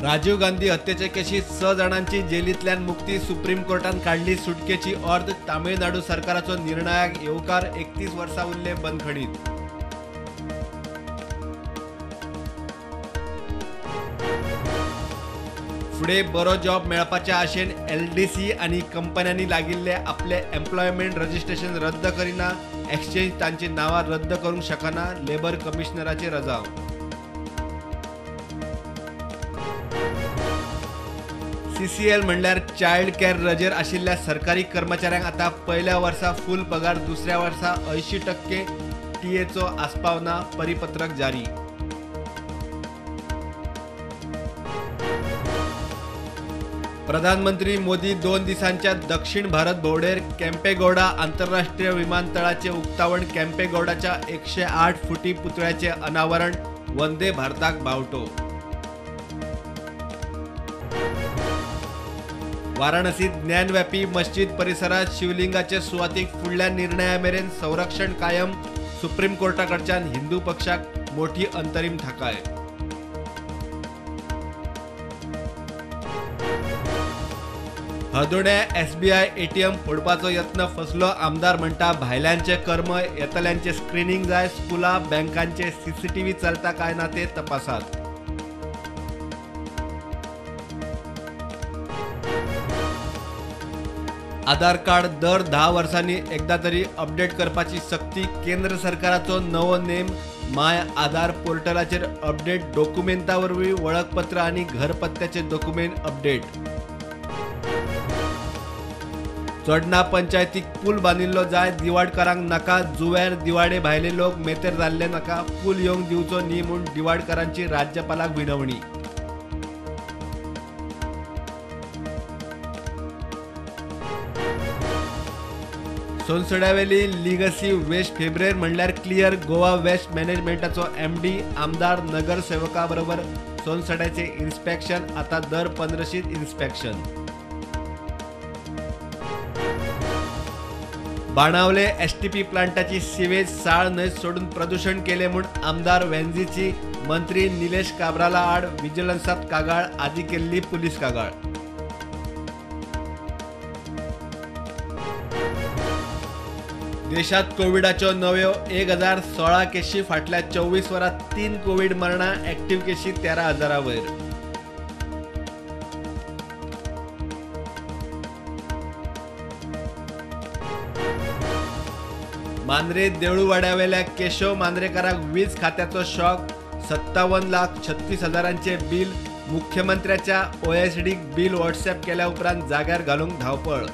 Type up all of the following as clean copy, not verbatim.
राजीव गांधी हत्येचे केशी 6 जणांची जेलींतल्यान मुक्ती सुप्रीम कोर्टान काढली सुटकेची अर्द तामिळनाडू सरकाराचो निर्णायक येवकार 31 वर्सां उरले बंदखणीत। फुडें बरो जॉब मेळपाच्या आशेन LDC आनी कंपन्यांनी लागिल्ले आपले एम्प्लॉयमेंट रजिस्ट्रेशन रद्द करिना एक्सचेंज तांची नांवां रद्द करूंक शकना लेबर कमिशनराचे रजाव। CCL म्हणल्यार चायल्ड केअर रजेर आशिल्ल्या सरकारी कर्मचाऱ्यांक आता पहिल्या वर्सा फुल पगार दुसऱ्या वर्सा 80% टीएचो आस्पावना परिपत्रक जारी। प्रधानमंत्री मोदी 2 दिसांच्या दक्षिण भारत भोंवडेर केम्पेगौडा आंतरराष्ट्रीय विमानतळाचे उक्तावण केम्पेगौडाच्या 108 फुटी पुतळ्याचे अनावरण वंदे भारताक बावटो। वाराणसीत ज्ञानव्यापी मस्जिद परिसरात शिवलिंगाचे सुवातीक फुडल्या निर्णया मेरेन संरक्षण कायम सुप्रीम कोर्टाकडच्यान हिंदू पक्षाक मोठी अंतरीम थाकाय। हदोड्या SBI ATM फोडपाचो यत्न फसलो आमदार म्हणटा भायल्यांचे कर्म येतल्यांचे स्क्रीनिंग जाय स्कुला बँकांचे CCTV चलता काय ना ते तपासात। आधार कार्ड दर 10 वर्सांनी एकदा तरी अपडेट करपाची सक्ती केंद्र सरकाराचो नवो नेम माय आधार पोर्टलाचेर अपडेट डॉक्युमेंटा वरवीं वळखपत्र आनी घरपत्त्याचे डॉक्युमेंट अपडेट। चोडणा पंचायतीक पूल बांदिल्लो जाय दिवाडकारांक नाका जुव्यार दिवाडे भायले लोक मेतेर जाल्ले नाका पूल येवंक दिवचो न्ही म्हूण दिवाडकारांची राज्यपालाक विनवणी। सोनसड्यावेली लिगसी वेस्ट फेब्रेर म्हणल्यार क्लियर गोवा वेस्ट मॅनेजमेंटाचो MD आमदार नगरसेवका बरोबर सोनसड्याचे इन्स्पेक्शन आता दर 15शीत इन्स्पेक्शन। बाणावले STP प्लांटाची सिवेज साळ न्हंयत सोडून प्रदूषण केले म्हूण आमदार वेंझीची मंत्री निलेश काब्राला आड विजिलन्सात कागाळ आदी केल्ली पुलीस कागाळ। देशात कोविडाच्यो नव्यो 1016 केशी फाटल्या 24 वरांत 3 कोविड मरणां ॲक्टिव्ह केशी 13,000 वयर। मांद्रे देऊळवाड्यावेल्या केशव मांद्रेकाराक वीज खात्याचो शॉक 57,36,000चे बिल मुख्यमंत्र्याच्या OSDक बिल व्हॉट्सॲप केल्या उपरांत जाग्यार घालूंक धांवपळ।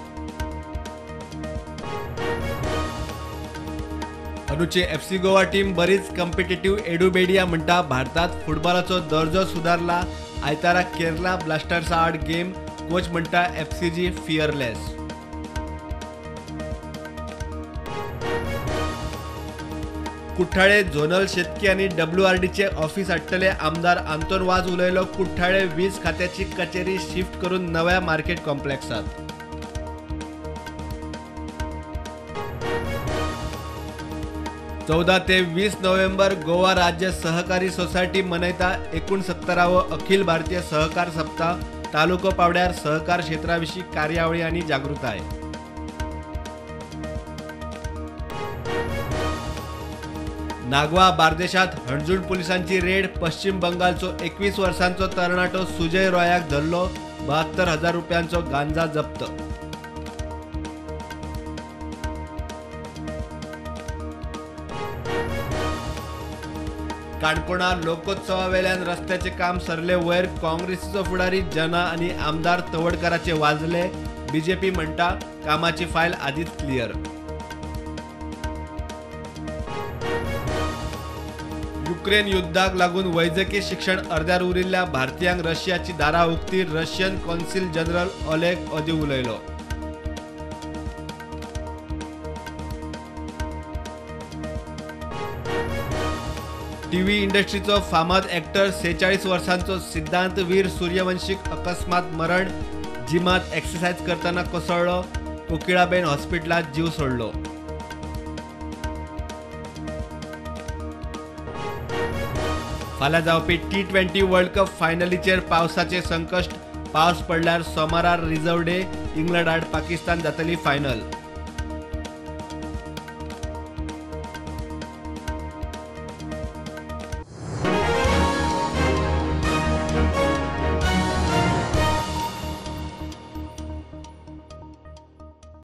अनुची FC गोवा टीम बरीच कॉम्पिटिटिव्ह एडुबेडिया म्हणटा भारतात फुटबॉलाचो दर्जो सुधारला आयतारा केरला ब्लास्टर्सा आड गेम कोच म्हणटा FCG फियरलेस। कुठ्ठाळे झोनल शेतकी आनी WRDचे ऑफिस हाडटले आमदार आंतोन वाज उलयलो कुठ्ठाळे वीज खात्याची कचेरी शिफ्ट करून नव्या मार्केट कॉम्प्लेक्सात। 14 ते 20 नोव्हेंबर गोवा राज्य सहकारी सोसायटी मनयता 69वो अखिल भारतीय सहकार सप्ताह तालुको पावड्यार सहकार क्षेत्राविशीं कार्यावळी आनी जागृताय। नागवा बार्देशात हणजूण पुलिसांची रेड पश्चिम बंगालचो 21 वर्सांचो तरणाटो सुजय रॉयाक धरलो 72,000 रुपयांचो गांजा जप्त। काणकोणा लोकोत्सवावेल्यान रस्त्याचे काम सरले वयर काँग्रेसीचो फुडारी जना आनी आमदार तवडकराचे वाजले BJP म्हणटा कामाची फायल आदींच क्लियर। युक्रेन युद्धाक लागून वैजकी शिक्षण अर्द्यार उरिल्ल्या भारतीयांक रशियाची दारां उक्ती रशियन कॉन्सिल जनरल ओलेग ओदी उलयलो। टीव्ही इंडस्ट्रीचो फामाद एक्टर 46 वर्सांचो सिद्धांत वीर सूर्यवंशीक अकस्मात मरण जिमात एक्सरसाइज करताना कोसळ्ळो कोकिळाबेन हॉस्पिटलात जीव सोडलो। फाल्यां जावपी T20 वर्ल्ड कप फायनलीचेर पावसाचे संकश्ट. पावस पडल्यार सोमारा रिझर्व डे. इंग्लंड आड पाकिस्तान जातली फायनल.